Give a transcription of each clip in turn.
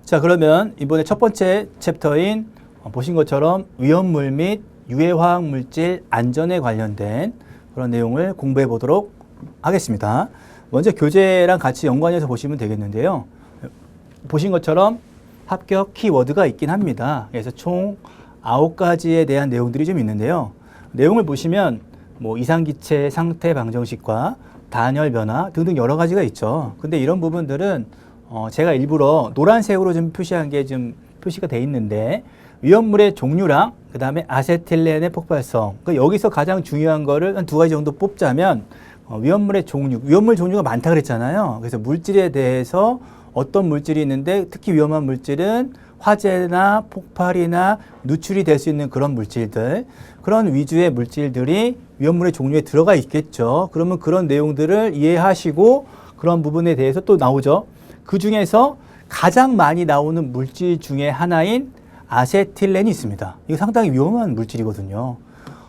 자, 그러면 이번에 첫 번째 챕터인 보신 것처럼 위험물 및 유해화학 물질 안전에 관련된 그런 내용을 공부해 보도록 하겠습니다. 먼저 교재랑 같이 연관해서 보시면 되겠는데요. 보신 것처럼 합격 키워드가 있긴 합니다. 그래서 총 9가지에 대한 내용들이 좀 있는데요. 내용을 보시면 뭐 이상기체 상태 방정식과 단열 변화 등등 여러 가지가 있죠. 근데 이런 부분들은 제가 일부러 노란색으로 좀 표시한 게 좀 표시가 돼 있는데 위험물의 종류랑 그 다음에 아세틸렌의 폭발성, 그러니까 여기서 가장 중요한 거를 한 2가지 정도 뽑자면 위험물의 종류, 위험물 종류가 많다 그랬잖아요. 그래서 물질에 대해서 어떤 물질이 있는데 특히 위험한 물질은 화재나 폭발이나 누출이 될 수 있는 그런 물질들, 그런 위주의 물질들이 위험물의 종류에 들어가 있겠죠. 그러면 그런 내용들을 이해하시고 그런 부분에 대해서 또 나오죠. 그 중에서 가장 많이 나오는 물질 중에 하나인 아세틸렌이 있습니다. 이거 상당히 위험한 물질이거든요.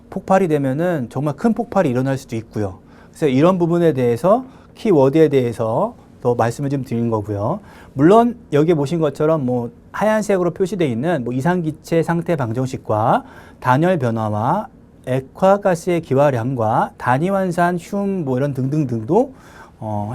폭발이 되면은 정말 큰 폭발이 일어날 수도 있고요. 그래서 이런 부분에 대해서 키워드에 대해서 더 말씀을 좀 드린 거고요. 물론 여기 보신 것처럼 뭐 하얀색으로 표시되어 있는 뭐 이상기체 상태 방정식과 단열 변화와 액화가스의 기화량과 단위환산, 흉 뭐 이런 등등등도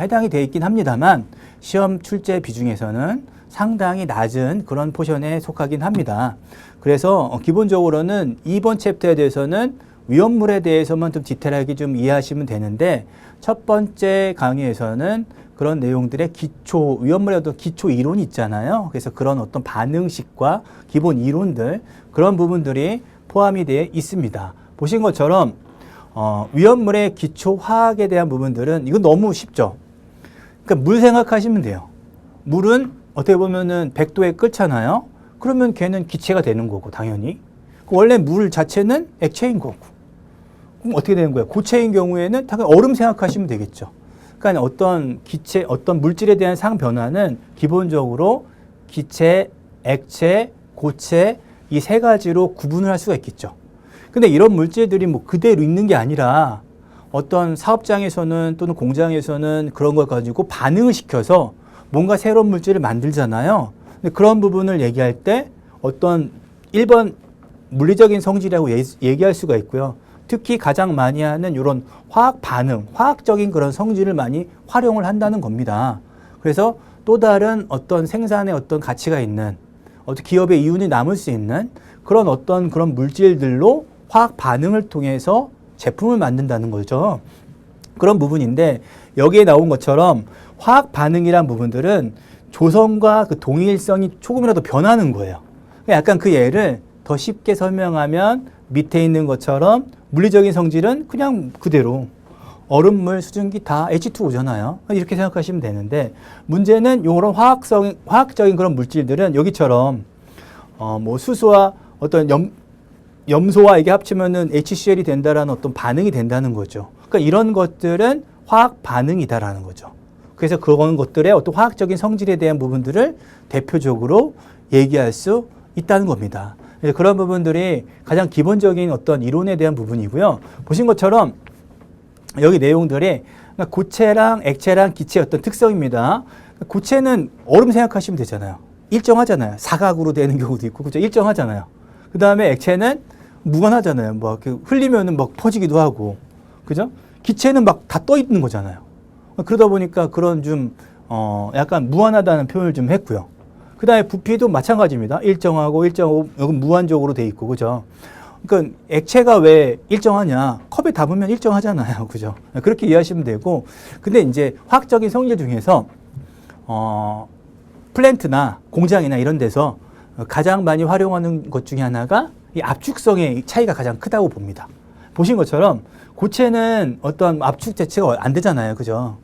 해당이 되어 있긴 합니다만 시험 출제 비중에서는 상당히 낮은 그런 포션에 속하긴 합니다. 그래서 기본적으로는 이번 챕터에 대해서는 위험물에 대해서만 좀 디테일하게 좀 이해하시면 되는데 첫 번째 강의에서는 그런 내용들의 기초, 위험물의 어떤 기초 이론이 있잖아요. 그래서 그런 어떤 반응식과 기본 이론들, 그런 부분들이 포함이 되어 있습니다. 보신 것처럼 위험물의 기초 화학에 대한 부분들은 이건 너무 쉽죠. 그러니까 물 생각하시면 돼요. 물은 어떻게 보면은 100도에 끓잖아요. 그러면 걔는 기체가 되는 거고 당연히. 원래 물 자체는 액체인 거고. 그럼 어떻게 되는 거예요? 고체인 경우에는 당연히 얼음 생각하시면 되겠죠. 그러니까 어떤 기체, 어떤 물질에 대한 상 변화는 기본적으로 기체, 액체, 고체 이 3가지로 구분을 할 수가 있겠죠. 근데 이런 물질들이 뭐 그대로 있는 게 아니라 어떤 사업장에서는 또는 공장에서는 그런 걸 가지고 반응을 시켜서 뭔가 새로운 물질을 만들잖아요. 근데 그런 부분을 얘기할 때 어떤 1번 물리적인 성질이라고 얘기할 수가 있고요. 특히 가장 많이 하는 이런 화학 반응, 화학적인 그런 성질을 많이 활용을 한다는 겁니다. 그래서 또 다른 어떤 생산에 어떤 가치가 있는 어떤 기업의 이윤이 남을 수 있는 그런 어떤 그런 물질들로 화학 반응을 통해서 제품을 만든다는 거죠. 그런 부분인데 여기에 나온 것처럼 화학 반응이란 부분들은 조성과 그 동일성이 조금이라도 변하는 거예요. 약간 그 예를 더 쉽게 설명하면 밑에 있는 것처럼 물리적인 성질은 그냥 그대로 얼음물, 수증기 다 H2O잖아요. 이렇게 생각하시면 되는데 문제는 이런 화학적인 그런 물질들은 여기처럼 뭐 수소와 어떤 염소와 이게 합치면은 HCl이 된다라는 어떤 반응이 된다는 거죠. 그러니까 이런 것들은 화학 반응이다라는 거죠. 그래서 그런 것들의 어떤 화학적인 성질에 대한 부분들을 대표적으로 얘기할 수 있다는 겁니다. 그런 부분들이 가장 기본적인 어떤 이론에 대한 부분이고요. 보신 것처럼 여기 내용들이 고체랑 액체랑 기체의 어떤 특성입니다. 고체는 얼음 생각하시면 되잖아요. 일정하잖아요. 사각으로 되는 경우도 있고, 그죠? 일정하잖아요. 그 다음에 액체는 무관하잖아요. 뭐 흘리면은 막 퍼지기도 하고, 그죠? 기체는 막 다 떠 있는 거잖아요. 그러다 보니까 그런 좀 약간 무한하다는 표현을 좀 했고요. 그 다음에 부피도 마찬가지입니다. 일정하고 일정하고 여기 무한적으로 돼 있고, 그죠? 그러니까 액체가 왜 일정하냐? 컵에 담으면 일정하잖아요, 그죠? 그렇게 이해하시면 되고, 근데 이제 화학적인 성질 중에서 플랜트나 공장이나 이런 데서 가장 많이 활용하는 것 중에 하나가 이 압축성의 차이가 가장 크다고 봅니다. 보신 것처럼 고체는 어떤 압축 자체가 안 되잖아요, 그죠?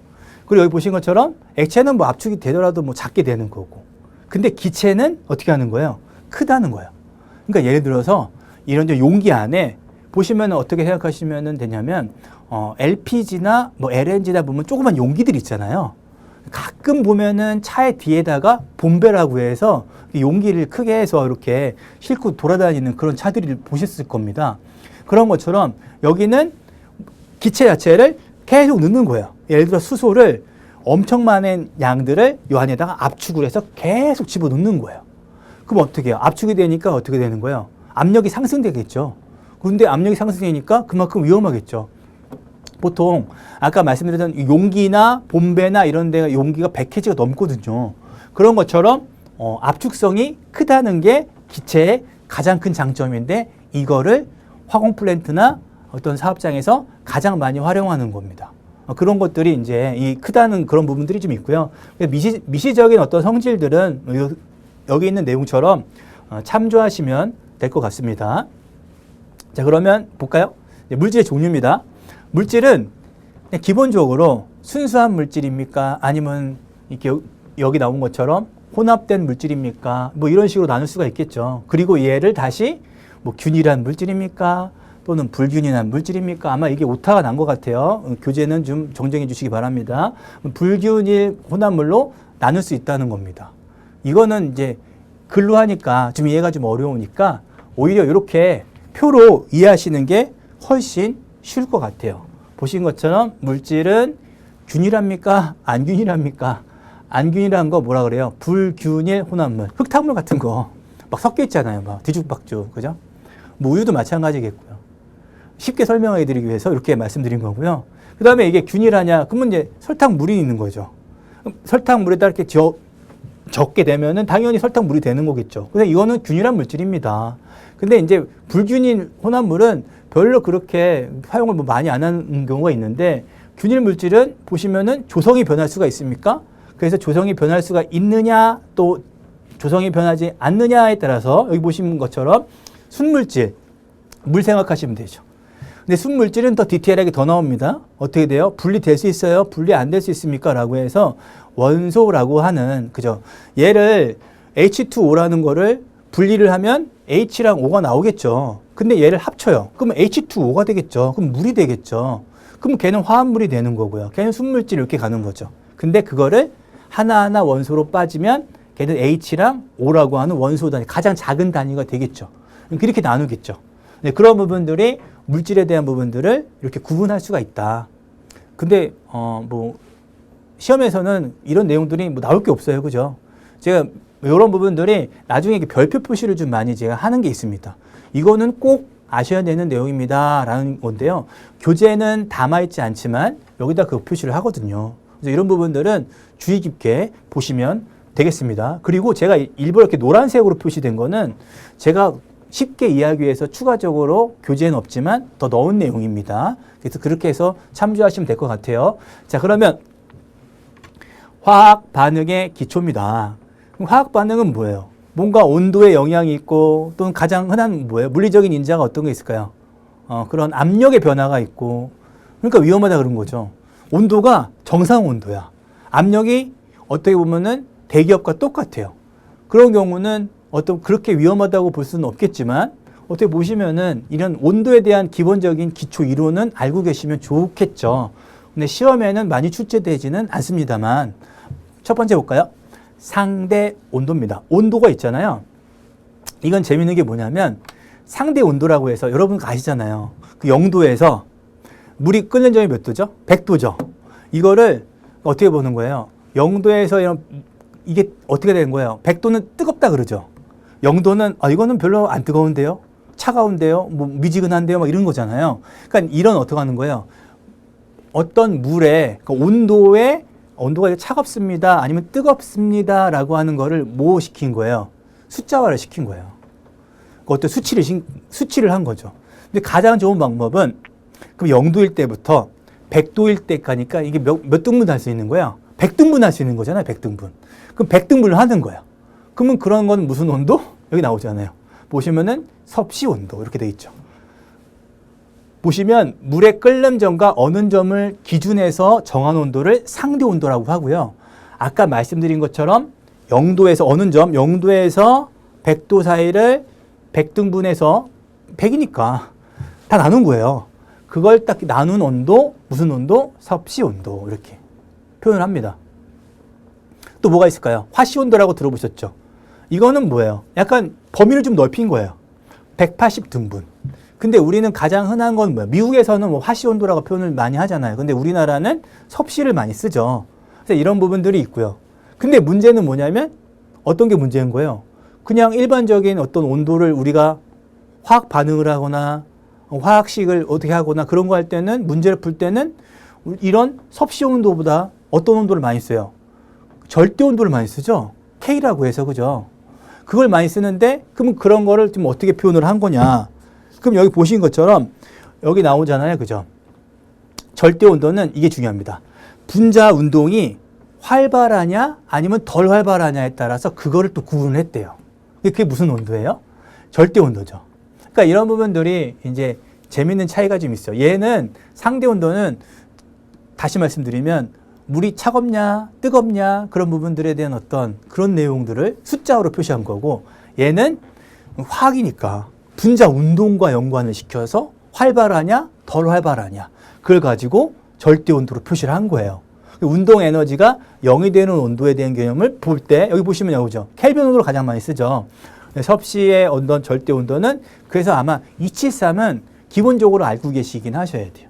그리고 여기 보신 것처럼 액체는 뭐 압축이 되더라도 뭐 작게 되는 거고. 근데 기체는 어떻게 하는 거예요? 크다는 거예요. 그러니까 예를 들어서 이런 용기 안에 보시면 어떻게 생각하시면 되냐면 LPG나 뭐 LNG다 보면 조그만 용기들 있잖아요. 가끔 보면은 차의 뒤에다가 본배라고 해서 용기를 크게 해서 이렇게 싣고 돌아다니는 그런 차들을 보셨을 겁니다. 그런 것처럼 여기는 기체 자체를 계속 넣는 거예요. 예를 들어 수소를 엄청 많은 양들을 요 안에다가 압축을 해서 계속 집어넣는 거예요. 그럼 어떻게 해요? 압축이 되니까 어떻게 되는 거예요? 압력이 상승되겠죠. 그런데 압력이 상승되니까 그만큼 위험하겠죠. 보통 아까 말씀드렸던 용기나 봄배나 이런 데가 용기가 100kg가 넘거든요. 그런 것처럼 압축성이 크다는 게 기체의 가장 큰 장점인데 이거를 화공 플랜트나 어떤 사업장에서 가장 많이 활용하는 겁니다. 그런 것들이 이제 이 크다는 그런 부분들이 좀 있고요. 미시적인 어떤 성질들은 여기 있는 내용처럼 참조하시면 될 것 같습니다. 자, 그러면 볼까요? 물질의 종류입니다. 물질은 그냥 기본적으로 순수한 물질입니까? 아니면 이렇게 여기 나온 것처럼 혼합된 물질입니까? 뭐 이런 식으로 나눌 수가 있겠죠. 그리고 얘를 다시 뭐 균일한 물질입니까? 또는 불균일한 물질입니까? 아마 이게 오타가 난 것 같아요. 교재는 좀 정정해 주시기 바랍니다. 불균일 혼합물로 나눌 수 있다는 겁니다. 이거는 이제 글로 하니까 좀 이해가 좀 어려우니까 오히려 이렇게 표로 이해하시는 게 훨씬 쉬울 것 같아요. 보신 것처럼 물질은 균일합니까? 안 균일합니까? 안 균일한 거 뭐라 그래요? 불균일 혼합물. 흙탕물 같은 거 막 섞여 있잖아요. 막 뒤죽박죽. 그죠? 뭐 우유도 마찬가지겠고요. 쉽게 설명해 드리기 위해서 이렇게 말씀드린 거고요. 그 다음에 이게 균일하냐? 그러면 이제 설탕물이 있는 거죠. 설탕물에다 이렇게 적게 되면은 당연히 설탕물이 되는 거겠죠. 근데 이거는 균일한 물질입니다. 근데 이제 불균일 혼합물은 별로 그렇게 사용을 뭐 많이 안 하는 경우가 있는데 균일 물질은 보시면은 조성이 변할 수가 있습니까? 그래서 조성이 변할 수가 있느냐 또 조성이 변하지 않느냐에 따라서 여기 보시는 것처럼 순물질, 물 생각하시면 되죠. 근데 순물질은 더 디테일하게 더 나옵니다. 어떻게 돼요? 분리될 수 있어요? 분리 안 될 수 있습니까? 라고 해서 원소라고 하는, 그죠? 얘를 H2O라는 거를 분리를 하면 H랑 O가 나오겠죠. 근데 얘를 합쳐요. 그러면 H2O가 되겠죠. 그럼 물이 되겠죠. 그럼 걔는 화합물이 되는 거고요. 걔는 순물질 이렇게 가는 거죠. 근데 그거를 하나하나 원소로 빠지면 걔는 H랑 O라고 하는 원소 단위, 가장 작은 단위가 되겠죠. 그렇게 나누겠죠. 네, 그런 부분들이 물질에 대한 부분들을 이렇게 구분할 수가 있다. 근데 뭐 시험에서는 이런 내용들이 뭐 나올 게 없어요. 그죠? 제가 이런 부분들이 나중에 별표 표시를 좀 많이 제가 하는 게 있습니다. 이거는 꼭 아셔야 되는 내용입니다. 라는 건데요. 교재는 담아있지 않지만 여기다 그 표시를 하거든요. 그래서 이런 부분들은 주의 깊게 보시면 되겠습니다. 그리고 제가 일부러 이렇게 노란색으로 표시된 거는 제가 쉽게 이해하기 위해서 추가적으로 교재에는 없지만 더 넣은 내용입니다. 그래서 그렇게 해서 참조하시면 될 것 같아요. 자, 그러면 화학 반응의 기초입니다. 그럼 화학 반응은 뭐예요? 뭔가 온도에 영향이 있고 또는 가장 흔한 뭐예요? 물리적인 인자가 어떤 게 있을까요? 그런 압력의 변화가 있고 그러니까 위험하다 그런 거죠. 온도가 정상 온도야. 압력이 어떻게 보면은 대기업과 똑같아요. 그런 경우는 어떤 그렇게 위험하다고 볼 수는 없겠지만 어떻게 보시면은 이런 온도에 대한 기본적인 기초 이론은 알고 계시면 좋겠죠. 근데 시험에는 많이 출제되지는 않습니다만 첫 번째 볼까요? 상대 온도입니다. 온도가 있잖아요. 이건 재밌는 게 뭐냐면 상대 온도라고 해서 여러분 아시잖아요. 그 0도에서 물이 끓는 점이 몇 도죠? 100도죠. 이거를 어떻게 보는 거예요? 0도에서 이게 어떻게 되는 거예요? 100도는 뜨겁다 그러죠. 0도는 이거는 별로 안 뜨거운데요? 차가운데요? 뭐 미지근한데요? 막 이런 거잖아요. 그러니까 이런 어떻게 하는 거예요? 어떤 물의 온도가 차갑습니다. 아니면 뜨겁습니다. 라고 하는 거를 뭐 시킨 거예요? 숫자화를 시킨 거예요. 어떤 수치를 한 거죠. 근데 가장 좋은 방법은 그럼 0도일 때부터 100도일 때까지니까 이게 몇 등분 할 수 있는 거예요? 100등분 할 수 있는 거잖아요. 100등분. 그럼 100등분을 하는 거예요. 그러면 그런 건 무슨 온도? 여기 나오잖아요. 보시면은 섭씨 온도 이렇게 돼 있죠. 보시면 물의 끓는 점과 어는 점을 기준해서 정한 온도를 상대 온도라고 하고요. 아까 말씀드린 것처럼 0도에서 어는 점, 0도에서 100도 사이를 100등분해서 100이니까 다 나눈 거예요. 그걸 딱 나눈 온도, 무슨 온도? 섭씨 온도 이렇게 표현을 합니다. 또 뭐가 있을까요? 화씨 온도라고 들어보셨죠? 이거는 뭐예요? 약간 범위를 좀 넓힌 거예요. 180등분. 근데 우리는 가장 흔한 건 뭐예요? 미국에서는 뭐 화씨 온도라고 표현을 많이 하잖아요. 근데 우리나라는 섭씨를 많이 쓰죠. 그래서 이런 부분들이 있고요. 근데 문제는 뭐냐면 어떤 게 문제인 거예요? 그냥 일반적인 어떤 온도를 우리가 화학 반응을 하거나 화학식을 어떻게 하거나 그런 거 할 때는 문제를 풀 때는 이런 섭씨 온도보다 어떤 온도를 많이 써요? 절대 온도를 많이 쓰죠. K라고 해서 그죠? 그걸 많이 쓰는데 그럼 그런 거를 좀 어떻게 표현을 한 거냐? 그럼 여기 보신 것처럼 여기 나오잖아요. 그죠? 절대 온도는 이게 중요합니다. 분자 운동이 활발하냐 아니면 덜 활발하냐에 따라서 그거를 또 구분을 했대요. 그게 무슨 온도예요? 절대 온도죠. 그러니까 이런 부분들이 이제 재밌는 차이가 좀 있어요. 얘는 상대 온도는 다시 말씀드리면 물이 차갑냐 뜨겁냐 그런 부분들에 대한 어떤 그런 내용들을 숫자로 표시한 거고, 얘는 화학이니까 분자 운동과 연관을 시켜서 활발하냐 덜 활발하냐 그걸 가지고 절대 온도로 표시를 한 거예요. 운동 에너지가 0이 되는 온도에 대한 개념을 볼 때 여기 보시면 나오죠. 켈빈 온도를 가장 많이 쓰죠. 섭씨의 온도 절대 온도는 그래서 아마 273은 기본적으로 알고 계시긴 하셔야 돼요.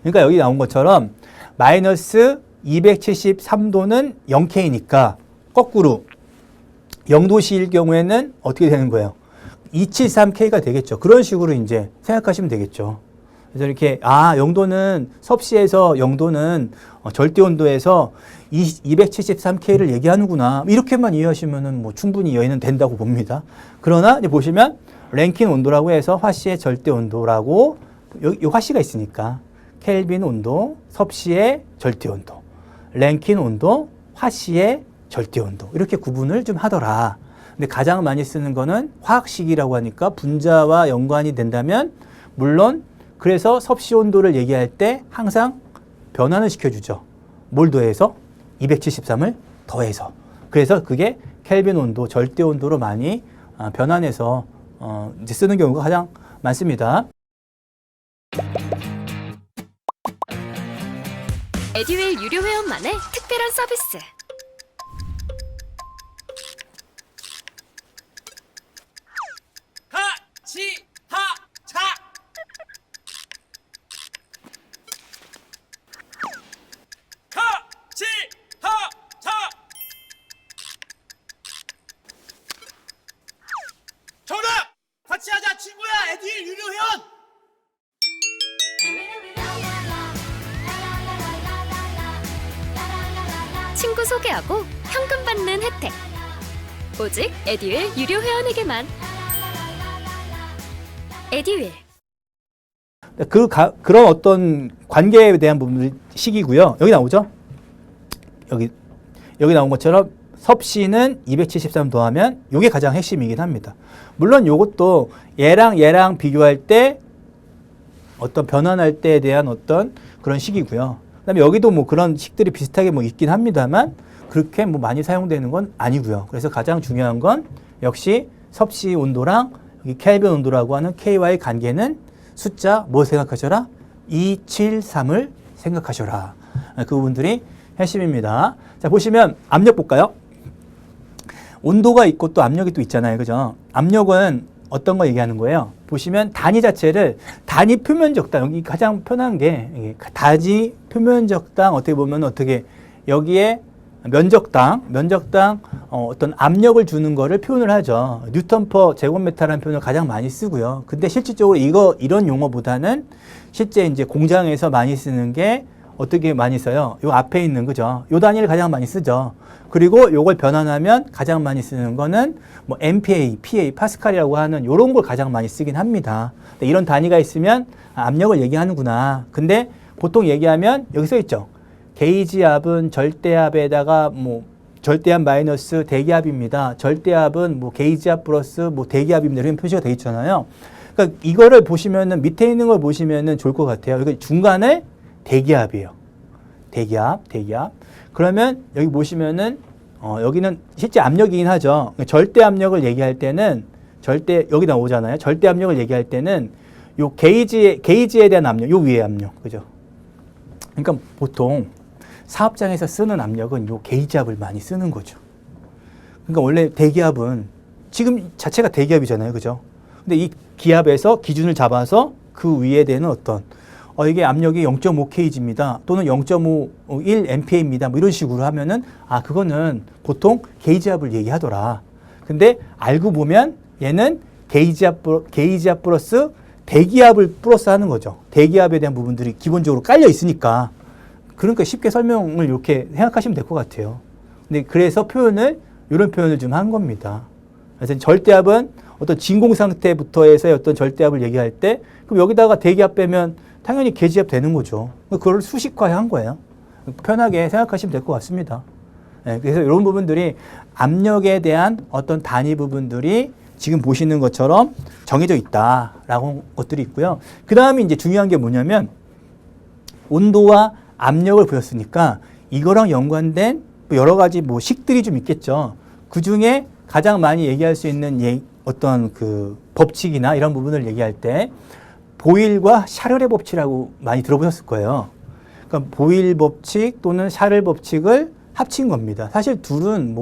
그러니까 여기 나온 것처럼 마이너스 273도는 0K니까 거꾸로 0도씨일 경우에는 어떻게 되는 거예요? 273K가 되겠죠. 그런 식으로 이제 생각하시면 되겠죠. 그래서 이렇게 영도는 섭씨에서 영도는 절대 온도에서 273K를 얘기하는구나 이렇게만 이해하시면은 뭐 충분히 여의는 된다고 봅니다. 그러나 이제 보시면 랭킨 온도라고 해서 화씨의 절대 온도라고 요 화씨가 있으니까 켈빈 온도, 섭씨의 절대 온도, 랭킨 온도, 화씨의 절대 온도 이렇게 구분을 좀 하더라. 근데 가장 많이 쓰는 거는 화학식이라고 하니까 분자와 연관이 된다면 물론 그래서 섭씨 온도를 얘기할 때 항상 변환을 시켜주죠. 뭘 더해서? 273을 더해서. 그래서 그게 켈빈 온도, 절대 온도로 많이 변환해서 이제 쓰는 경우가 가장 많습니다. 에듀윌 유료 회원만의 특별한 서비스. 하치하차 하치하차 정답! 같이 하자 친구야 에듀윌 유료 회원! 친구 소개하고 현금 받는 혜택. 오직 에듀윌 유료 회원에게만. 에듀윌. 그런 어떤 관계에 대한 부분이 식이고요. 여기 나오죠? 여기 나온 것처럼 섭씨는 273 더하면 이게 가장 핵심이긴 합니다. 물론 이것도 얘랑 비교할 때 어떤 변환할 때에 대한 어떤 그런 식이고요. 그다음에 여기도 뭐 그런 식들이 비슷하게 뭐 있긴 합니다만 그렇게 뭐 많이 사용되는 건 아니고요. 그래서 가장 중요한 건 역시 섭씨 온도랑 여기 켈빈 온도라고 하는 K와의 관계는 숫자 뭐 생각하셔라? 273을 생각하셔라. 그 부분들이 핵심입니다. 자, 보시면 압력 볼까요? 온도가 있고 또 압력이 또 있잖아요. 그죠? 압력은 어떤 거 얘기하는 거예요? 보시면 단위 자체를 단위 표면적당, 여기 가장 편한 게 단위 표면적당 어떻게 보면 어떻게 여기에 면적당 어떤 압력을 주는 거를 표현을 하죠. 뉴턴 퍼 제곱미터라는 표현을 가장 많이 쓰고요. 근데 실질적으로 이런 용어보다는 실제 이제 공장에서 많이 쓰는 게 어떻게 많이 써요? 요 앞에 있는 거죠. 요 단위를 가장 많이 쓰죠. 그리고 요걸 변환하면 가장 많이 쓰는 거는 뭐 MPa, PA, 파스칼이라고 하는 요런 걸 가장 많이 쓰긴 합니다. 이런 단위가 있으면 압력을 얘기하는구나. 근데 보통 얘기하면 여기 써 있죠. 게이지압은 절대압에다가 뭐 절대압 마이너스 대기압입니다. 절대압은 뭐 게이지압 플러스 뭐 대기압입니다. 이런 표시가 돼 있잖아요. 그러니까 이거를 보시면은 밑에 있는 걸 보시면은 좋을 것 같아요. 이거 중간에 대기압이에요. 대기압. 그러면 여기 보시면은 여기는 실제 압력이긴 하죠. 절대 압력을 얘기할 때는 여기 나오잖아요. 절대 압력을 얘기할 때는 요 게이지에 대한 압력, 요 위에 압력, 그죠? 그러니까 보통 사업장에서 쓰는 압력은 요 게이지압을 많이 쓰는 거죠. 그러니까 원래 대기압은 지금 자체가 대기압이잖아요, 그죠? 근데 이 기압에서 기준을 잡아서 그 위에 되는 어떤 이게 압력이 0.5kg입니다. 또는 0.51 MPa입니다. 뭐 이런 식으로 하면은 그거는 보통 게이지압을 얘기하더라. 근데 알고 보면 얘는 게이지압 플러스 대기압을 플러스 하는 거죠. 대기압에 대한 부분들이 기본적으로 깔려 있으니까. 그러니까 쉽게 설명을 이렇게 생각하시면 될 것 같아요. 근데 그래서 이런 표현을 좀 한 겁니다. 그래서 절대압은 어떤 진공 상태부터 해서 어떤 절대압을 얘기할 때, 그럼 여기다가 대기압 빼면 당연히 계지압 되는 거죠. 그걸 수식화한 거예요. 편하게 생각하시면 될 것 같습니다. 네, 그래서 이런 부분들이 압력에 대한 어떤 단위 부분들이 지금 보시는 것처럼 정해져 있다라고 것들이 있고요. 그 다음에 이제 중요한 게 뭐냐면 온도와 압력을 보였으니까 이거랑 연관된 여러 가지 뭐 식들이 좀 있겠죠. 그 중에 가장 많이 얘기할 수 있는 어떤 그 법칙이나 이런 부분을 얘기할 때 보일과 샤를의 법칙이라고 많이 들어보셨을 거예요. 그러니까 보일 법칙 또는 샤를 법칙을 합친 겁니다. 사실 둘은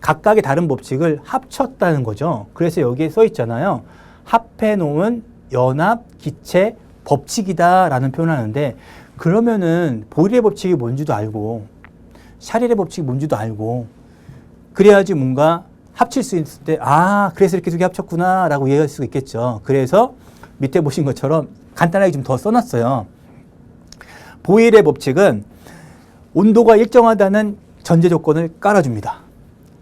각각의 다른 법칙을 합쳤다는 거죠. 그래서 여기에 써 있잖아요. 합해 놓은 연합 기체 법칙이다라는 표현을 하는데, 그러면은 보일의 법칙이 뭔지도 알고 샤를의 법칙이 뭔지도 알고 그래야지 뭔가 합칠 수 있을 때 그래서 이렇게 두 개 합쳤구나 라고 이해할 수 있겠죠. 그래서 밑에 보신 것처럼 간단하게 좀 더 써놨어요. 보일의 법칙은 온도가 일정하다는 전제 조건을 깔아줍니다.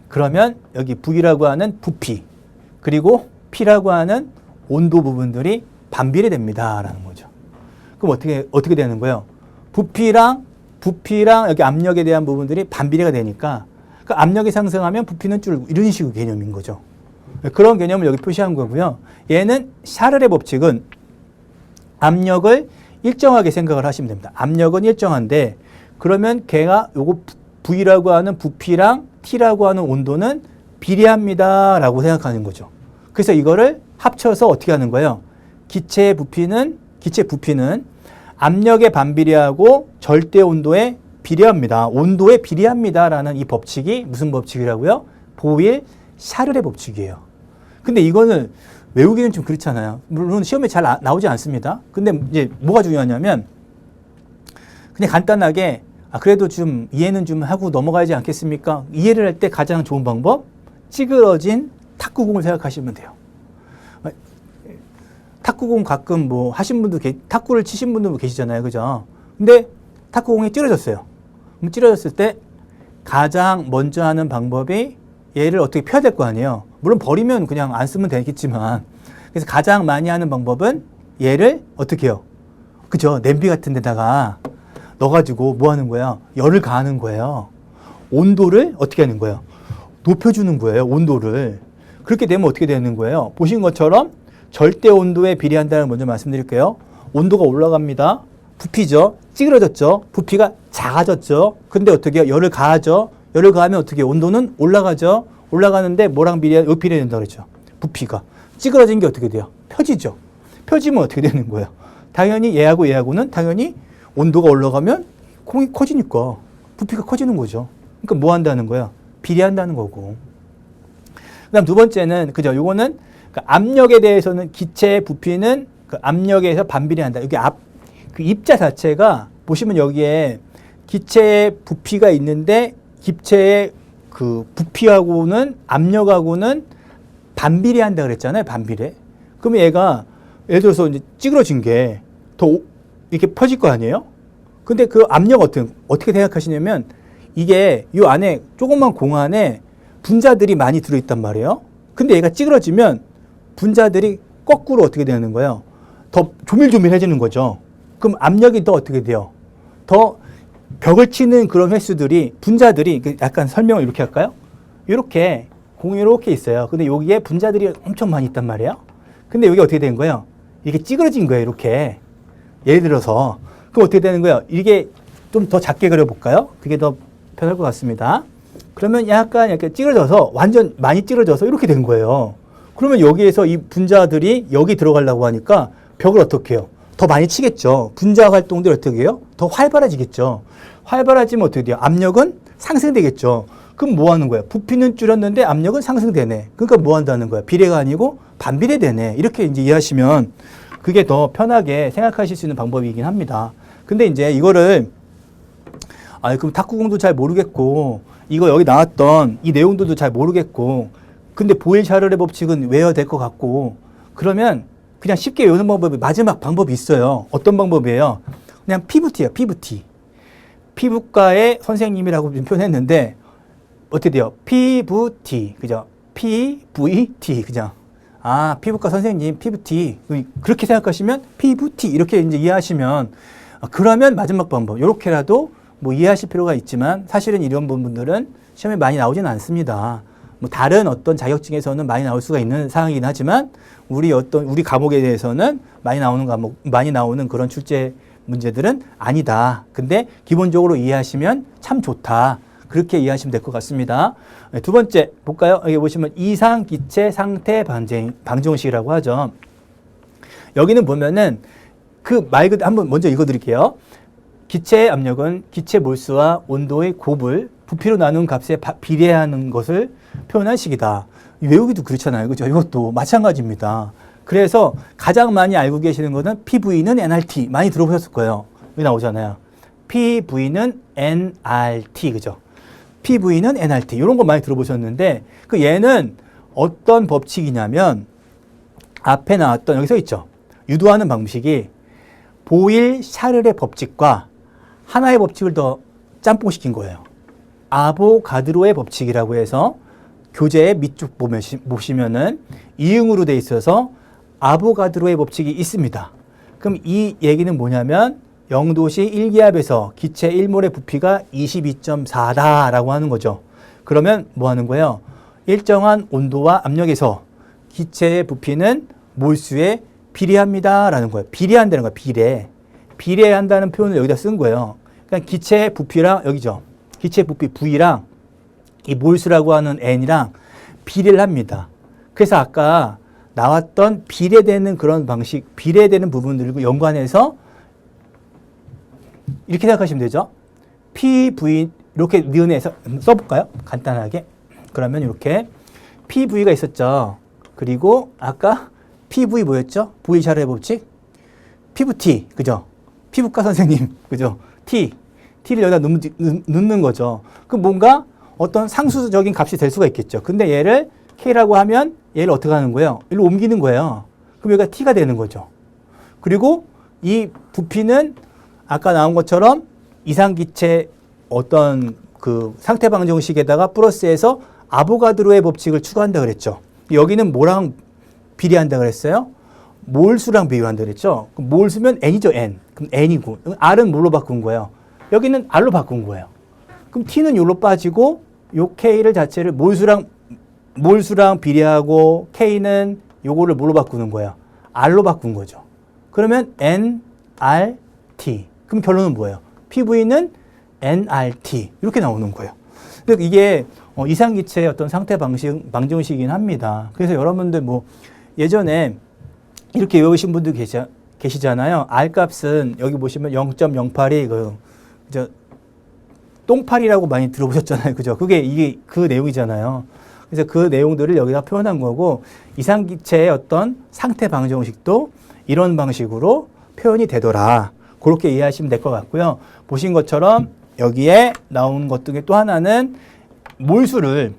그러면 여기 V라고 하는 부피 그리고 P라고 하는 온도 부분들이 반비례됩니다 라는 거죠. 그럼 어떻게 되는 거예요? 부피랑 여기 압력에 대한 부분들이 반비례가 되니까 압력이 상승하면 부피는 줄고 이런 식의 개념인 거죠. 그런 개념을 여기 표시한 거고요. 얘는 샤를의 법칙은 압력을 일정하게 생각을 하시면 됩니다. 압력은 일정한데 그러면 걔가 요거 V라고 하는 부피랑 T라고 하는 온도는 비례합니다 라고 생각하는 거죠. 그래서 이거를 합쳐서 어떻게 하는 거예요? 기체 부피는 압력에 반비례하고 절대 온도에 비례합니다. 온도에 비례합니다라는 이 법칙이 무슨 법칙이라고요? 보일 샤를의 법칙이에요. 근데 이거는 외우기는 좀 그렇잖아요. 물론 시험에 잘 나오지 않습니다. 근데 이제 뭐가 중요하냐면 그냥 간단하게 그래도 좀 이해는 좀 하고 넘어가야지 않겠습니까? 이해를 할 때 가장 좋은 방법, 찌그러진 탁구공을 생각하시면 돼요. 탁구공 가끔 하신 분도 탁구를 치신 분도 계시잖아요. 그죠? 근데 탁구공이 찌그러졌어요. 그럼 찌그러졌을 때 가장 먼저 하는 방법이 얘를 어떻게 펴야 될 거 아니에요. 물론 버리면 그냥 안 쓰면 되겠지만, 그래서 가장 많이 하는 방법은 얘를 어떻게 해요? 그죠? 냄비 같은 데다가 넣어가지고 뭐 하는 거야? 열을 가하는 거예요. 온도를 어떻게 하는 거예요? 높여주는 거예요. 온도를. 그렇게 되면 어떻게 되는 거예요? 보신 것처럼 절대 온도에 비례한다는 걸 먼저 말씀드릴게요. 온도가 올라갑니다. 부피죠. 찌그러졌죠. 부피가 작아졌죠. 근데 어떻게 해요? 열을 가하죠. 열을 가하면 어떻게 해요? 온도는 올라가죠. 올라가는데 뭐랑 비례된다 그랬죠? 부피가. 찌그러진 게 어떻게 돼요? 펴지죠. 펴지면 어떻게 되는 거예요? 당연히 얘하고는 당연히 온도가 올라가면 공이 커지니까 부피가 커지는 거죠. 그러니까 뭐 한다는 거야? 비례한다는 거고. 그 다음 두 번째는, 그죠? 요거는 압력에 대해서는 기체의 부피는 그 압력에서 반비례한다. 여기 그 입자 자체가 보시면 여기에 기체의 부피가 있는데 기체의 그 부피하고는 압력하고는 반비례한다 그랬잖아요. 반비례. 그러면 얘가 예를 들어서 이제 찌그러진 게 더 이렇게 퍼질 거 아니에요? 근데 그 압력 어떻게 생각하시냐면 이게 이 안에 조그만 공 안에 분자들이 많이 들어있단 말이에요. 근데 얘가 찌그러지면 분자들이 거꾸로 어떻게 되는 거예요? 더 조밀조밀해지는 거죠. 그럼 압력이 더 어떻게 돼요? 더 벽을 치는 그런 횟수들이, 분자들이, 약간 설명을 이렇게 할까요? 이렇게, 공이 이렇게 있어요. 근데 여기에 분자들이 엄청 많이 있단 말이에요. 근데 여기 어떻게 된 거예요? 이게 찌그러진 거예요, 이렇게. 예를 들어서. 그럼 어떻게 되는 거예요? 이게 좀 더 작게 그려볼까요? 그게 더 편할 것 같습니다. 그러면 약간 찌그러져서, 완전 많이 찌그러져서 이렇게 된 거예요. 그러면 여기에서 이 분자들이 여기 들어가려고 하니까 벽을 어떻게 해요? 더 많이 치겠죠. 분자 활동들이 어떻게 해요? 더 활발해지겠죠. 활발해지면 어떻게 돼요? 압력은 상승되겠죠. 그럼 뭐 하는 거야? 부피는 줄였는데 압력은 상승되네. 그러니까 뭐 한다는 거야? 비례가 아니고 반비례되네. 이렇게 이제 이해하시면 그게 더 편하게 생각하실 수 있는 방법이긴 합니다. 근데 이제 이거를 그럼 탁구공도 잘 모르겠고 이거 여기 나왔던 이 내용들도 잘 모르겠고 근데 보일-샤를의 법칙은 외워야 될 것 같고 그러면 그냥 쉽게 외우는 방법이 마지막 방법이 있어요. 어떤 방법이에요? 그냥 PVT예요. PVT. 피부과의 선생님이라고 좀 표현했는데 어떻게 돼요? PVT. 그죠? PVT. 그죠? 피부과 선생님 PVT. 그렇게 생각하시면 PVT 이렇게 이제 이해하시면 그러면 마지막 방법 이렇게라도 뭐 이해하실 필요가 있지만 사실은 이런 부분들은 시험에 많이 나오지는 않습니다. 뭐 다른 어떤 자격증에서는 많이 나올 수가 있는 상황이긴 하지만 우리 과목에 대해서는 많이 나오는 그런 출제 문제들은 아니다. 근데 기본적으로 이해하시면 참 좋다. 그렇게 이해하시면 될 것 같습니다. 두 번째 볼까요? 여기 보시면 이상 기체 상태 방정식이라고 하죠. 여기는 보면은 그 말 그대로 한번 먼저 읽어드릴게요. 기체의 압력은 기체 몰수와 온도의 곱을 부피로 나눈 값에 비례하는 것을 표현한 식이다. 외우기도 그렇잖아요. 그죠? 이것도 마찬가지입니다. 그래서 가장 많이 알고 계시는 것은 PV는 nRT. 많이 들어보셨을 거예요. 여기 나오잖아요. PV는 nRT. 그죠? PV는 nRT. 이런 거 많이 들어보셨는데 그 얘는 어떤 법칙이냐면 앞에 나왔던 여기 써 있죠. 유도하는 방식이 보일-샤를의 법칙과 하나의 법칙을 더 짬뽕시킨 거예요. 아보가드로의 법칙이라고 해서 교재의 밑줄 보시면은 이응으로 돼 있어서 아보가드로의 법칙이 있습니다. 그럼 이 얘기는 뭐냐면 0도씨 1기압에서 기체 1몰의 부피가 22.4다라고 하는 거죠. 그러면 뭐 하는 거예요? 일정한 온도와 압력에서 기체의 부피는 몰수에 비례합니다라는 거예요. 비례한다는 거예요. 비례한다는 표현을 여기다 쓴 거예요. 그러니까 기체의 부피랑 여기죠. 기체 부피 V랑 이 몰수라고 하는 N이랑 비례를 합니다. 그래서 아까 나왔던 비례되는 그런 방식, 비례되는 부분들과 연관해서 이렇게 생각하시면 되죠. PV 이렇게 니은에서 써볼까요? 간단하게. 그러면 이렇게 PV가 있었죠. 그리고 아까 PV 뭐였죠? 보일-샤를의 법칙? PVT, 그죠? 피부과 선생님, 그죠? T를 여기다 넣는 거죠. 그럼 뭔가 어떤 상수적인 값이 될 수가 있겠죠. 근데 얘를 K라고 하면 얘를 어떻게 하는 거예요? 일로 옮기는 거예요. 그럼 여기가 T가 되는 거죠. 그리고 이 부피는 아까 나온 것처럼 이상기체 어떤 그 상태 방정식에다가 플러스해서 아보가드로의 법칙을 추가한다 그랬죠. 여기는 뭐랑 비례한다 그랬어요? 몰수랑 비교한다 그랬죠. 그럼 몰수면 N이죠, N. 그럼 N이고. R은 뭘로 바꾼 거예요? 여기는 R로 바꾼 거예요. 그럼 T는 여기로 빠지고 요 K를 자체를 몰수랑 비례하고 K는 요거를 뭘로 바꾸는 거예요? R로 바꾼 거죠. 그러면 N, R, T. 그럼 결론은 뭐예요? PV는 nRT. 이렇게 나오는 거예요. 그러니까 이게 이상기체의 어떤 상태 방정식이긴 합니다. 그래서 여러분들 뭐 예전에 이렇게 외우신 분들 계시잖아요. R 값은 여기 보시면 0.08이 똥파리라고 많이 들어보셨잖아요. 그죠? 이게 그 내용이잖아요. 그래서 그 내용들을 여기다 표현한 거고 이상기체의 어떤 상태 방정식도 이런 방식으로 표현이 되더라. 그렇게 이해하시면 될 것 같고요. 보신 것처럼 여기에 나온 것 중에 또 하나는 몰수를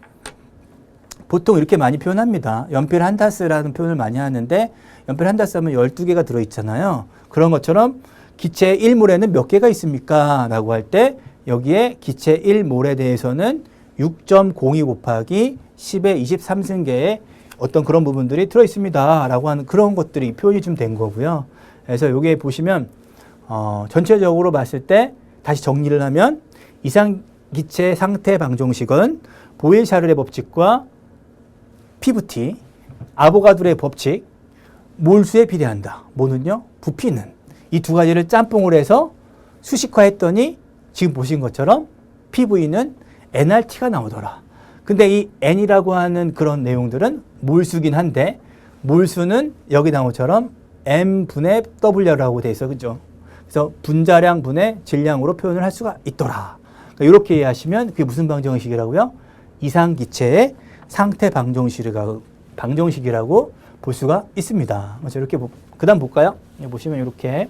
보통 이렇게 많이 표현합니다. 연필 한 다스라는 표현을 많이 하는데 연필 한 다스 하면 12개가 들어있잖아요. 그런 것처럼 기체 1몰에는 몇 개가 있습니까? 라고 할 때 여기에 기체 1몰에 대해서는 6.02 곱하기 10의 23승계의 어떤 그런 부분들이 들어있습니다. 라고 하는 그런 것들이 표현이 좀 된 거고요. 그래서 여기에 보시면 전체적으로 봤을 때 다시 정리를 하면 이상기체 상태 방정식은 보일-샤를의 법칙과 PVT, 아보가드로의 법칙, 몰수에 비례한다. 뭐는요? 부피는. 이 두 가지를 짬뽕을 해서 수식화했더니 지금 보신 것처럼 PV는 nRT가 나오더라. 근데 이 N이라고 하는 그런 내용들은 몰수긴 한데 몰수는 여기 나온 것처럼 M분의 W라고 돼 있어. 그죠? 그래서 분자량 분의 질량으로 표현을 할 수가 있더라. 그러니까 이렇게 이해하시면 그게 무슨 방정식이라고요? 이상기체의 상태 방정식이라고 볼 수가 있습니다. 그래서 이렇게 그다음 볼까요? 여기 보시면 이렇게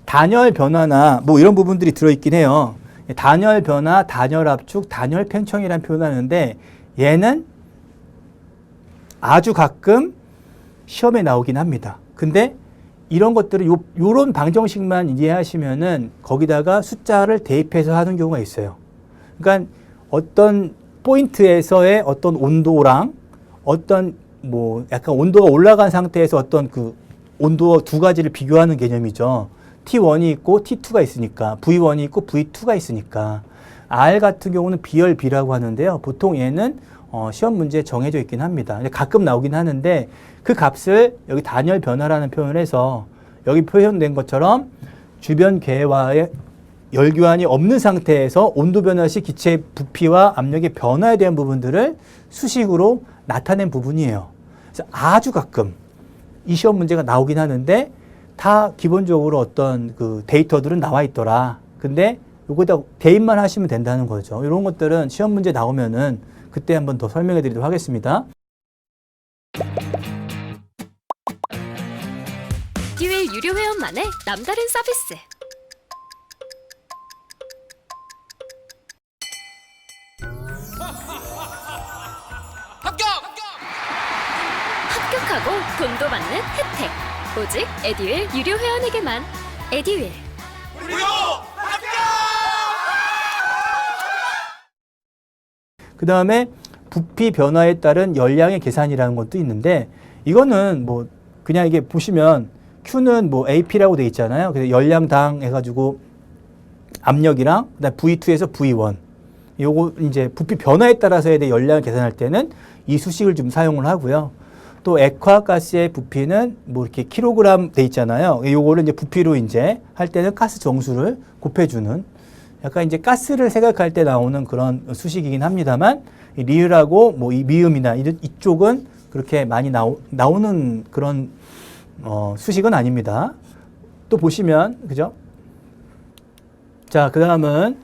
단열 변화나 뭐 이런 부분들이 들어있긴 해요. 단열 변화, 단열 압축, 단열 팽창이라는 표현을 하는데 얘는 아주 가끔 시험에 나오긴 합니다. 근데 이런 것들을 요런 방정식만 이해하시면은 거기다가 숫자를 대입해서 하는 경우가 있어요. 그러니까 어떤 포인트에서의 어떤 온도랑 어떤 뭐 약간 온도가 올라간 상태에서 어떤 그 온도 두 가지를 비교하는 개념이죠. T1이 있고 T2가 있으니까 V1이 있고 V2가 있으니까 R 같은 경우는 비열비라고 하는데요. 보통 얘는 시험 문제에 정해져 있긴 합니다. 가끔 나오긴 하는데 그 값을 여기 단열 변화라는 표현을 해서 여기 표현된 것처럼 주변 계와의 열교환이 없는 상태에서 온도 변화 시 기체의 부피와 압력의 변화에 대한 부분들을 수식으로 나타낸 부분이에요. 그래서 아주 가끔 이 시험 문제가 나오긴 하는데 다 기본적으로 어떤 그 데이터들은 나와 있더라. 근데 요거다 대입만 하시면 된다는 거죠. 이런 것들은 시험 문제 나오면은 그때 한번 더 설명해 드리도록 하겠습니다. 듀엘 유료 회원만의 남다른 서비스. 합격하고 돈도 받는 혜택. 오직 에듀윌 유료 회원에게만. 에듀윌. 무료 합격! 그 다음에 부피 변화에 따른 열량의 계산이라는 것도 있는데 이거는 뭐 그냥 이게 보시면 Q는 뭐 AP라고 돼 있잖아요. 그래서 열량당 해가지고 압력이랑 그다음 V2에서 V1 요거 이제 부피 변화에 따라서에 대해 열량을 계산할 때는 이 수식을 좀 사용을 하고요. 또 액화가스의 부피는 뭐 이렇게 킬로그램 돼 있잖아요. 요거를 이제 부피로 이제 할 때는 가스 정수를 곱해주는 약간 이제 가스를 생각할 때 나오는 그런 수식이긴 합니다만 이 리을하고 뭐 이 미음이나 이쪽은 그렇게 많이 나오는 그런 수식은 아닙니다. 또 보시면 그죠? 자, 그 다음은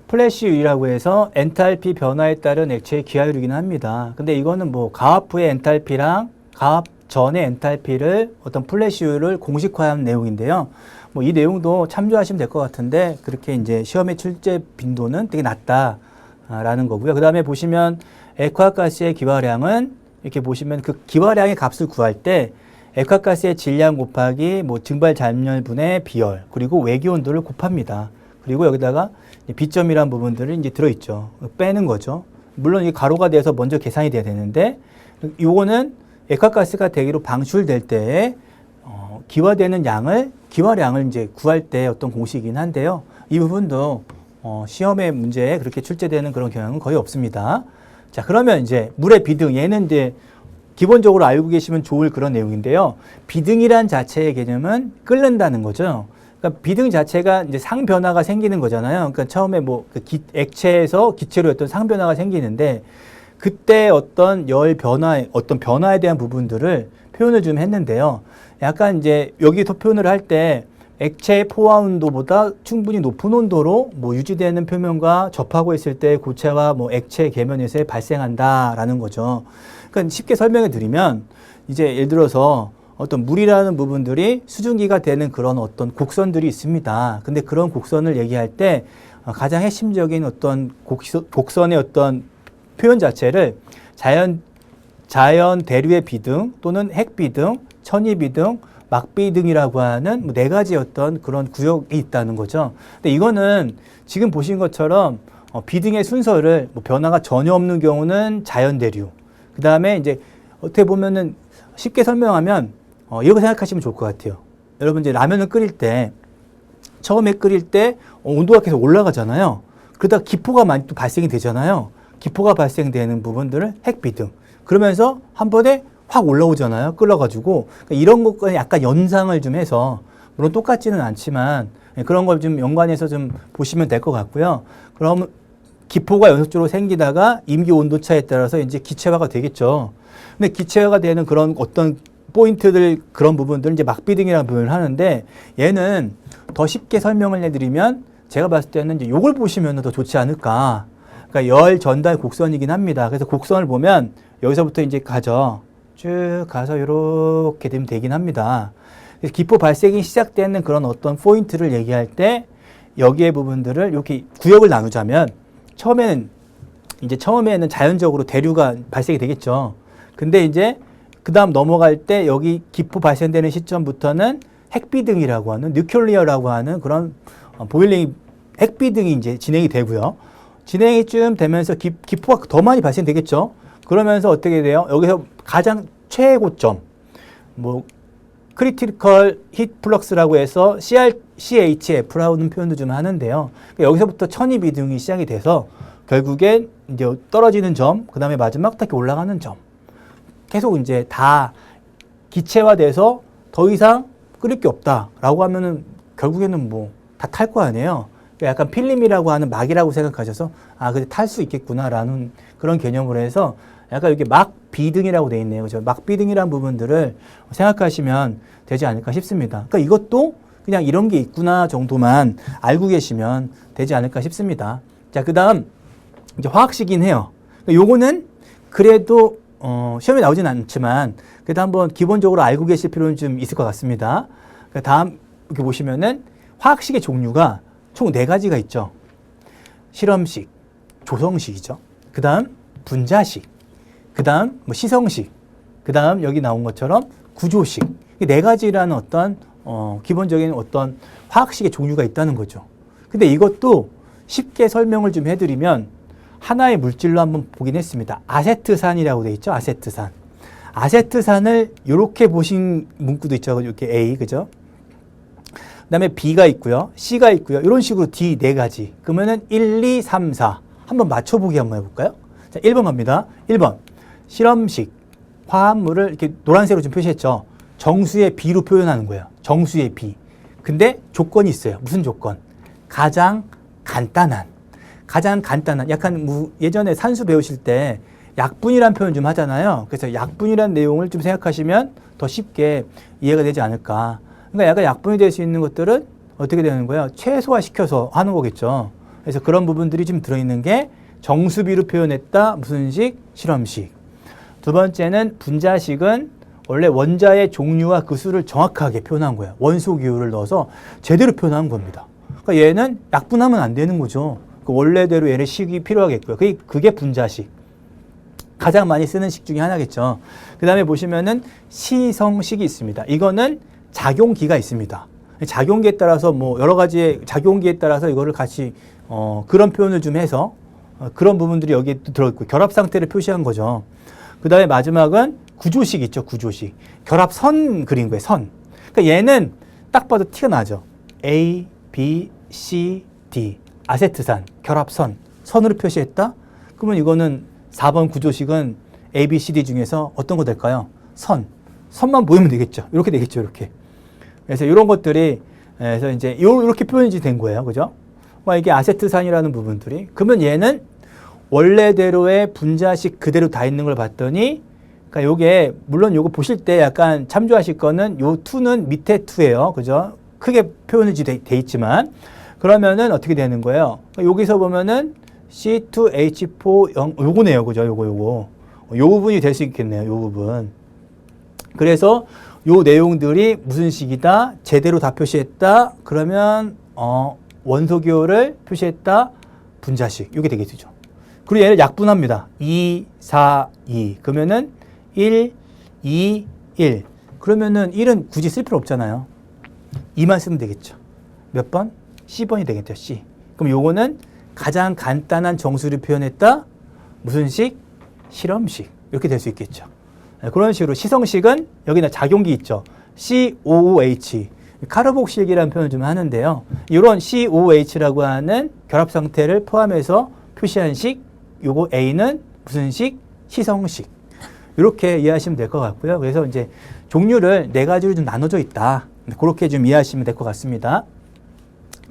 플래시율이라고 해서 엔탈피 변화에 따른 액체의 기하율이긴 합니다. 근데 이거는 뭐 가압 후의 엔탈피랑 가압 전의 엔탈피를 어떤 플래시율을 공식화한 내용인데요. 뭐 이 내용도 참조하시면 될 것 같은데 그렇게 이제 시험의 출제 빈도는 되게 낮다라는 거고요. 그 다음에 보시면 액화가스의 기화량은 이렇게 보시면 그 기화량의 값을 구할 때 액화가스의 질량 곱하기 뭐 증발 잔열분의 비열 그리고 외기 온도를 곱합니다. 그리고 여기다가 B점이라는 부분들을 이제 들어있죠. 빼는 거죠. 물론 이게 가로가 돼서 먼저 계산이 돼야 되는데 요거는 액화가스가 대기로 방출될 때에 기화되는 기화량을 이제 구할 때 어떤 공식이긴 한데요. 이 부분도 시험의 문제에 그렇게 출제되는 그런 경향은 거의 없습니다. 자, 그러면 이제 물의 비등 얘는 이제 기본적으로 알고 계시면 좋을 그런 내용인데요. 비등이란 자체의 개념은 끓는다는 거죠. 그러니까 비등 자체가 이제 상변화가 생기는 거잖아요. 그러니까 처음에 뭐 그 액체에서 기체로 어떤 상변화가 생기는데 그때 어떤 열 변화, 어떤 변화에 대한 부분들을 표현을 좀 했는데요. 약간 이제 여기서 표현을 할 때 액체의 포화 온도보다 충분히 높은 온도로 뭐 유지되는 표면과 접하고 있을 때 고체와 뭐 액체 계면에서 발생한다라는 거죠. 그러니까 쉽게 설명해 드리면 이제 예를 들어서 어떤 물이라는 부분들이 수증기가 되는 그런 어떤 곡선들이 있습니다. 근데 그런 곡선을 얘기할 때 가장 핵심적인 어떤 곡선의 어떤 표현 자체를 자연 대류의 비등 또는 핵비등, 천이비등, 막비등이라고 하는 네 가지 어떤 그런 구역이 있다는 거죠. 근데 이거는 지금 보신 것처럼 비등의 순서를 뭐 변화가 전혀 없는 경우는 자연 대류. 그 다음에 이제 어떻게 보면은 쉽게 설명하면 이렇게 생각하시면 좋을 것 같아요. 여러분 이제 라면을 끓일 때 처음에 끓일 때 온도가 계속 올라가잖아요. 그러다가 기포가 많이 또 발생이 되잖아요. 기포가 발생되는 부분들을 핵비등. 그러면서 한 번에 확 올라오잖아요. 끓여가지고. 그러니까 이런 것과 약간 연상을 좀 해서, 물론 똑같지는 않지만 그런 걸 좀 연관해서 좀 보시면 될 것 같고요. 그럼 기포가 연속적으로 생기다가 임기 온도차에 따라서 이제 기체화가 되겠죠. 근데 기체화가 되는 그런 어떤 포인트들, 그런 부분들을 이제 막비등이라는 표현을 하는데 얘는 더 쉽게 설명을 해드리면 제가 봤을 때는 이제 요걸 보시면 더 좋지 않을까. 그러니까 열 전달 곡선이긴 합니다. 그래서 곡선을 보면 여기서부터 이제 가죠. 쭉 가서 이렇게 되면 되긴 합니다. 그래서 기포 발생이 시작되는 그런 어떤 포인트를 얘기할 때 여기의 부분들을 이렇게 구역을 나누자면 처음에는 자연적으로 대류가 발생이 되겠죠. 근데 이제 그 다음 넘어갈 때 여기 기포 발생되는 시점부터는 핵비등이라고 하는 뉴클리어라고 하는 그런 보일링 핵비등이 이제 진행이 되고요. 진행이 좀 되면서 기포가 더 많이 발생되겠죠. 그러면서 어떻게 돼요? 여기서 가장 최고점, 뭐 크리티컬 히트 플럭스라고 해서 CHF라는 표현도 좀 하는데요. 여기서부터 천이 비등이 시작이 돼서 결국엔 이제 떨어지는 점, 그 다음에 마지막 딱 올라가는 점. 계속 이제 다 기체화돼서 더 이상 끓일 게 없다라고 하면은 결국에는 뭐 다 탈 거 아니에요. 그러니까 약간 필름이라고 하는 막이라고 생각하셔서 근데 탈 수 있겠구나라는 그런 개념으로 해서 약간 이렇게 막 비등이라고 돼 있네요. 그죠? 막 비등이라는 부분들을 생각하시면 되지 않을까 싶습니다. 그러니까 이것도 그냥 이런 게 있구나 정도만 알고 계시면 되지 않을까 싶습니다. 자, 그 다음 이제 화학식이긴 해요. 그러니까 요거는 그래도 시험에 나오진 않지만 그래도 한번 기본적으로 알고 계실 필요는 좀 있을 것 같습니다. 그 다음 이렇게 보시면은 화학식의 종류가 총 4가지가 있죠. 실험식, 조성식이죠. 그 다음 분자식, 그 다음 뭐 시성식, 그 다음 여기 나온 것처럼 구조식. 이 4가지라는 어떤 기본적인 어떤 화학식의 종류가 있다는 거죠. 근데 이것도 쉽게 설명을 좀 해드리면 하나의 물질로 한번 보긴 했습니다. 아세트산이라고 돼 있죠. 아세트산. 아세트산을 이렇게 보신 문구도 있죠. 이렇게 A, 그죠? 그 다음에 B가 있고요. C가 있고요. 이런 식으로 D 4가지. 그러면은 1, 2, 3, 4. 한번 맞춰보기 한번 해볼까요? 자, 1번 갑니다. 1번. 실험식. 화합물을 이렇게 노란색으로 좀 표시했죠. 정수의 B로 표현하는 거예요. 정수의 B. 근데 조건이 있어요. 무슨 조건? 가장 간단한, 약간 예전에 산수 배우실 때 약분이라는 표현 좀 하잖아요. 그래서 약분이라는 내용을 좀 생각하시면 더 쉽게 이해가 되지 않을까. 그러니까 약간 약분이 될 수 있는 것들은 어떻게 되는 거예요? 최소화시켜서 하는 거겠죠. 그래서 그런 부분들이 좀 들어있는 게 정수비로 표현했다. 무슨 식? 실험식. 두 번째는 분자식은 원래 원자의 종류와 그 수를 정확하게 표현한 거예요. 원소 기호를 넣어서 제대로 표현한 겁니다. 그러니까 얘는 약분하면 안 되는 거죠. 그 원래대로 얘를 식이 필요하겠고요. 그게 분자식. 가장 많이 쓰는 식 중에 하나겠죠. 그 다음에 보시면은 시성식이 있습니다. 이거는 작용기가 있습니다. 작용기에 따라서 뭐 여러 가지의 작용기에 따라서 이거를 같이 그런 표현을 좀 해서 그런 부분들이 여기에 또 들어있고 결합 상태를 표시한 거죠. 그 다음에 마지막은 구조식 있죠. 구조식. 결합선 그린 거예요. 선. 그러니까 얘는 딱 봐도 티가 나죠. A, B, C, D. 아세트산, 결합선, 선으로 표시했다? 그러면 이거는 4번 구조식은 A, B, C, D 중에서 어떤 거 될까요? 선만 보이면 되겠죠. 이렇게 되겠죠. 이렇게. 그래서 이런 것들이, 그래서 이제 이렇게 표현이 된 거예요. 그죠? 이게 아세트산이라는 부분들이. 그러면 얘는 원래대로의 분자식 그대로 다 있는 걸 봤더니, 그러니까 요게, 물론 요거 보실 때 약간 참조하실 거는 요 2는 밑에 2예요. 그죠? 크게 표현이 돼 있지만, 그러면은 어떻게 되는 거예요? 여기서 보면은 C2H4 요거네요. 그죠? 요거. 요 부분이 될 수 있겠네요. 요 부분. 그래서 요 내용들이 무슨 식이다? 제대로 다 표시했다? 그러면 원소 기호를 표시했다? 분자식. 요게 되겠죠. 그리고 얘를 약분합니다. 2, 4, 2. 그러면은 1, 2, 1. 그러면은 1은 굳이 쓸 필요 없잖아요. 2만 쓰면 되겠죠. 몇 번? C번이 되겠죠. C. 그럼 요거는 가장 간단한 정수를 표현했다? 무슨 식? 실험식. 이렇게 될 수 있겠죠. 그런 식으로 시성식은 여기는 작용기 있죠. COOH. 카르복실이라는 표현을 좀 하는데요. 이런 COOH라고 하는 결합 상태를 포함해서 표시한 식, 요거 A는 무슨 식? 시성식. 이렇게 이해하시면 될 것 같고요. 그래서 이제 종류를 4가지로 좀 나눠져 있다. 그렇게 좀 이해하시면 될 것 같습니다.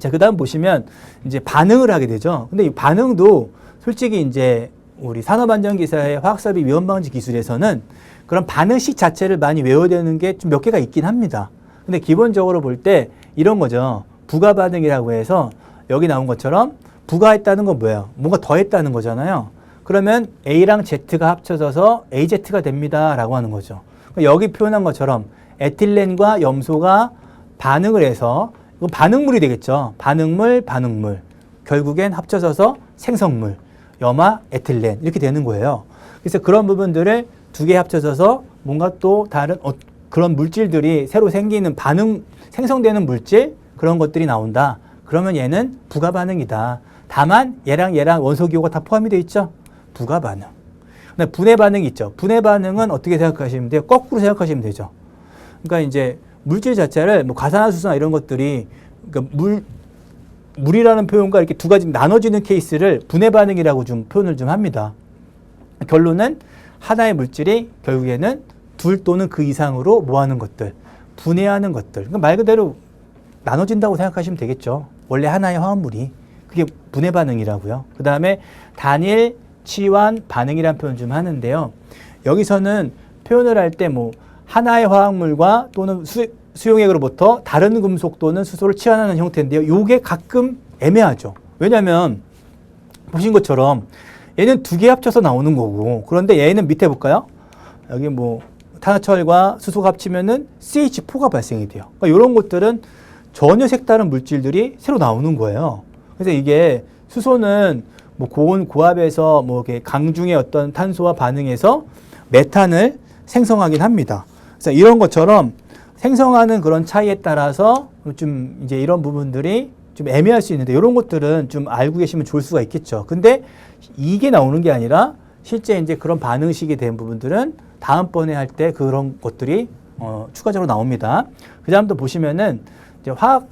자, 그 다음 보시면 이제 반응을 하게 되죠. 근데 이 반응도 솔직히 이제 우리 산업안전기사의 화학사비 위험방지 기술에서는 그런 반응식 자체를 많이 외워야 되는 게 좀 몇 개가 있긴 합니다. 근데 기본적으로 볼 때 이런 거죠. 부가 반응이라고 해서 여기 나온 것처럼 부가했다는 건 뭐예요? 뭔가 더했다는 거잖아요. 그러면 A랑 Z가 합쳐져서 AZ가 됩니다. 라고 하는 거죠. 여기 표현한 것처럼 에틸렌과 염소가 반응을 해서 이건 반응물이 되겠죠. 반응물, 반응물. 결국엔 합쳐져서 생성물, 염화, 에틸렌 이렇게 되는 거예요. 그래서 그런 부분들을 두 개 합쳐져서 뭔가 또 다른 그런 물질들이 새로 생기는 생성되는 물질 그런 것들이 나온다. 그러면 얘는 부가 반응이다. 다만 얘랑 원소기호가 다 포함이 되어 있죠. 부가 반응. 근데 분해 반응이 있죠. 분해 반응은 어떻게 생각하시면 돼요? 거꾸로 생각하시면 되죠. 그러니까 이제 물질 자체를 뭐 가산화수소나 이런 것들이 그러니까 물이라는 표현과 이렇게 두 가지 나눠지는 케이스를 분해 반응이라고 좀 표현을 좀 합니다. 결론은 하나의 물질이 결국에는 둘 또는 그 이상으로 뭐하는 것들, 분해하는 것들. 그러니까 말 그대로 나눠진다고 생각하시면 되겠죠. 원래 하나의 화합물이. 그게 분해 반응이라고요. 그 다음에 단일 치환 반응이라는 표현 좀 하는데요. 여기서는 표현을 할 때 뭐 하나의 화학물과 또는 수용액으로부터 다른 금속 또는 수소를 치환하는 형태인데요. 요게 가끔 애매하죠. 왜냐하면 보신 것처럼 얘는 두 개 합쳐서 나오는 거고 그런데 얘는 밑에 볼까요? 여기 뭐 탄화철과 수소가 합치면은 CH4가 발생이 돼요. 그러니까 이런 것들은 전혀 색다른 물질들이 새로 나오는 거예요. 그래서 이게 수소는 뭐 고온 고압에서 뭐 이렇게 강중의 어떤 탄소와 반응해서 메탄을 생성하긴 합니다. 그래서 이런 것처럼 생성하는 그런 차이에 따라서 좀 이제 이런 부분들이 좀 애매할 수 있는데 이런 것들은 좀 알고 계시면 좋을 수가 있겠죠. 근데 이게 나오는 게 아니라 실제 이제 그런 반응식이 된 부분들은 다음번에 할 때 그런 것들이 추가적으로 나옵니다. 그 다음 또 보시면은 이제 화학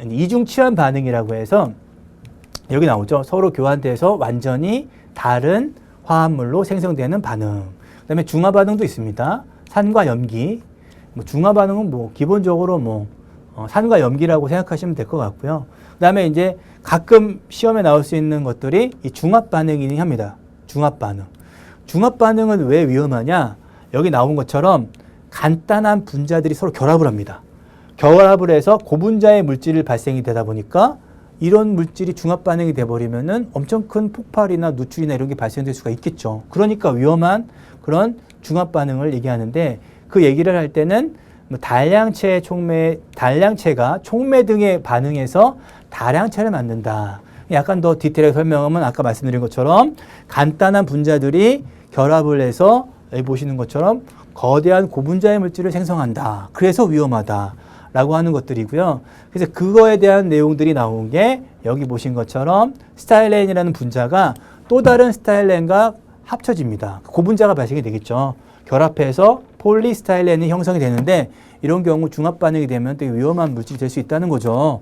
이중 치환 반응이라고 해서 여기 나오죠. 서로 교환돼서 완전히 다른 화합물로 생성되는 반응. 그 다음에 중화 반응도 있습니다. 산과 염기. 뭐 중화 반응은 뭐 기본적으로 뭐 산과 염기라고 생각하시면 될 것 같고요. 그 다음에 이제 가끔 시험에 나올 수 있는 것들이 이 중합 반응이긴 합니다. 중합 반응. 중합 반응은 왜 위험하냐? 여기 나온 것처럼 간단한 분자들이 서로 결합을 합니다. 결합을 해서 고분자의 물질이 발생이 되다 보니까 이런 물질이 중합 반응이 돼버리면은 엄청 큰 폭발이나 누출이나 이런 게 발생될 수가 있겠죠. 그러니까 위험한 그런 중합 반응을 얘기하는데 그 얘기를 할 때는 뭐 단량체가 촉매 등에 반응해서 다량체를 만든다. 약간 더 디테일하게 설명하면 아까 말씀드린 것처럼 간단한 분자들이 결합을 해서 여기 보시는 것처럼 거대한 고분자의 물질을 생성한다. 그래서 위험하다. 라고 하는 것들이고요. 그래서 그거에 대한 내용들이 나온 게 여기 보신 것처럼 스타일렌이라는 분자가 또 다른 스타일렌과 합쳐집니다. 고분자가 발생이 되겠죠. 결합해서 폴리스타일렌이 형성이 되는데 이런 경우 중합 반응이 되면 되게 위험한 물질이 될 수 있다는 거죠.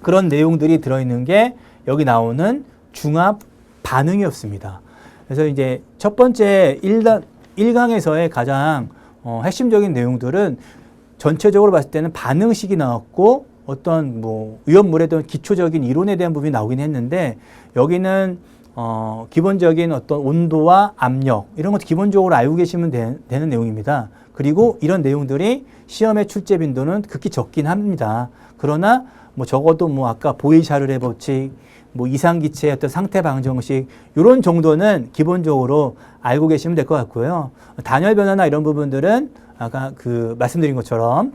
그런 내용들이 들어있는 게 여기 나오는 중합 반응이었습니다. 그래서 이제 첫 번째 1강에서의 가장 핵심적인 내용들은 전체적으로 봤을 때는 반응식이 나왔고 어떤 뭐 위험물에 대한 기초적인 이론에 대한 부분이 나오긴 했는데 여기는 기본적인 어떤 온도와 압력 이런 것도 기본적으로 알고 계시면 되는 내용입니다. 그리고 이런 내용들이 시험의 출제 빈도는 극히 적긴 합니다. 그러나 뭐 적어도 뭐 아까 보이샤르레 법칙, 뭐 이상기체의 어떤 상태 방정식 이런 정도는 기본적으로 알고 계시면 될 것 같고요. 단열 변화나 이런 부분들은 아까 그 말씀드린 것처럼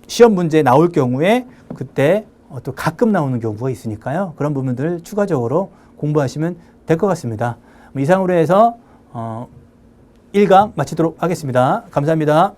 시험 문제 나올 경우에 그때 또 가끔 나오는 경우가 있으니까요. 그런 부분들을 추가적으로 공부하시면 될 것 같습니다. 이상으로 해서 1강 마치도록 하겠습니다. 감사합니다.